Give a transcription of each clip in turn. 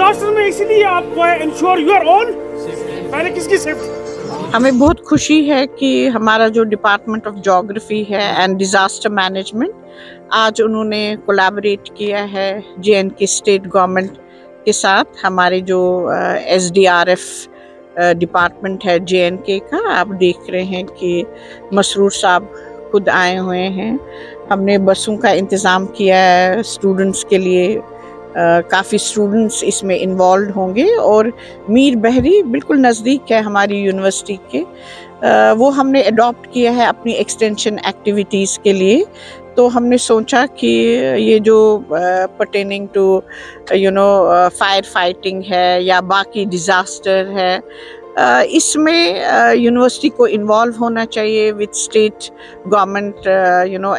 Disaster में इसीलिए आप इंश्योर योर ओन पहले किसकी सेफ्टी। हमें बहुत खुशी है कि हमारा जो डिपार्टमेंट ऑफ ज्योग्राफी है एंड डिज़ास्टर मैनेजमेंट, आज उन्होंने कोलैबोरेट किया है JNK स्टेट गवर्नमेंट के साथ। हमारे जो SDRF डिपार्टमेंट है JNK का, आप देख रहे हैं कि मसरूर साहब खुद आए हुए हैं। हमने बसों का इंतज़ाम किया है स्टूडेंट्स के लिए। काफ़ी स्टूडेंट्स इसमें इन्वॉल्व होंगे और मीर बहरी बिल्कुल नज़दीक है हमारी यूनिवर्सिटी के, वो हमने अडॉप्ट किया है अपनी एक्सटेंशन एक्टिविटीज़ के लिए। तो हमने सोचा कि ये जो पर्टेनिंग टू फायर फाइटिंग है या बाकी डिज़ास्टर है, इसमें यूनिवर्सिटी को इन्वॉल्व होना चाहिए with state government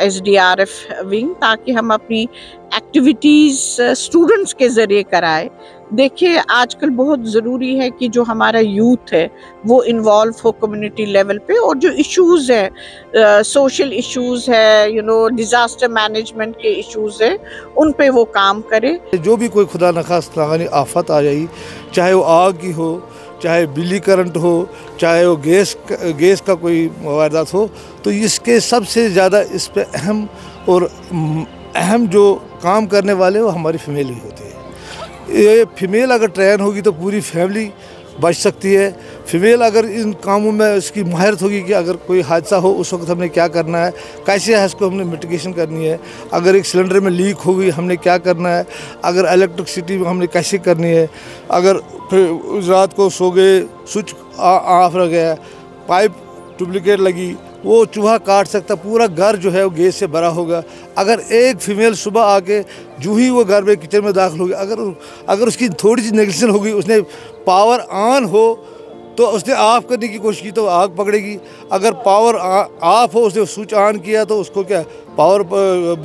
SDRF wing, ताकि हम अपनी एक्टिविटीज़ स्टूडेंट्स के ज़रिए कराएं। देखिए, आजकल बहुत ज़रूरी है कि जो हमारा यूथ है वो इन्वॉल्व हो कम्युनिटी लेवल पे, और जो इश्यूज़ है सोशल इश्यूज़ है, डिज़ास्टर मैनेजमेंट के इश्यूज़ है, उन पे वो काम करे। जो भी कोई खुदा न खास्ता आफत आ जाए, चाहे वो आग की हो, चाहे बिजली करंट हो, चाहे वो गैस का कोई वारदात हो, तो इसके सबसे ज़्यादा इस पे अहम जो काम करने वाले वो हमारी फीमेल ही होती है। ये फीमेल अगर ट्रेन होगी तो पूरी फैमिली बच सकती है। फीमेल अगर इन कामों में इसकी महारत होगी कि अगर कोई हादसा हो उस वक्त हमने क्या करना है, कैसे है इसको हमने मिटिगेशन करनी है, अगर एक सिलेंडर में लीक होगी हमने क्या करना है, अगर इलेक्ट्रिसिटी में हमने कैसे करनी है, अगर रात को सो गए स्विच ऑफ रह गया, पाइप डुप्लीकेट लगी, वो चूहा काट सकता, पूरा घर जो है वो गैस से भरा होगा। अगर एक फीमेल सुबह आके जो ही वो घर में किचन में दाखिल होगी, अगर उसकी थोड़ी सी नेगलिजेंस होगी, उसने पावर ऑन हो तो उसने ऑफ करने की कोशिश की तो आग पकड़ेगी, अगर पावर ऑफ हो उसने स्विच ऑन किया तो उसको क्या पावर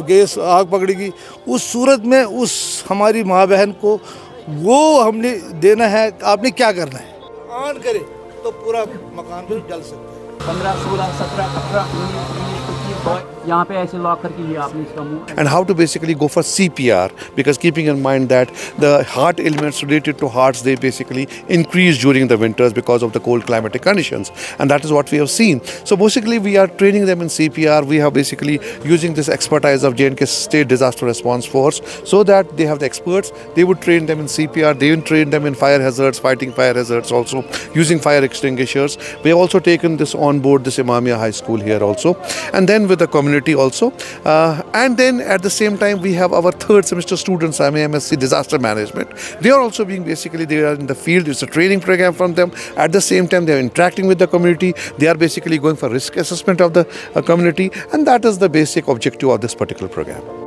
गैस आग पकड़ेगी। उस सूरत में उस हमारी माँ बहन को वो हमने देना है, आपने क्या करना है, ऑन करे तो पूरा मकान भी जल सकता है। 15, 16, 17, 18, 19, 20, 25 यहाँ पे ऐसे लॉक करके ये आपने इसका मुंह। And how to basically go for CPR, because keeping in mind that the heart ailments related to hearts, they basically increase during the winters because of the cold climatic conditions, and that is what we have seen. So basically we are training them in CPR. We have basically using this expertise of JNK State Disaster Response Force, so that they have the experts. They would train them in CPR. They would train them in fire hazards, fighting fire hazards, also using fire extinguishers. We have also taken this on board this Imamia High School here also, and then with the community also, and then at the same time we have our third semester students, MSc Disaster Management. They are also being basically, they are in the field. It's a training program from them. At the same time they are interacting with the community. They are basically going for risk assessment of the community, and that is the basic objective of this particular program.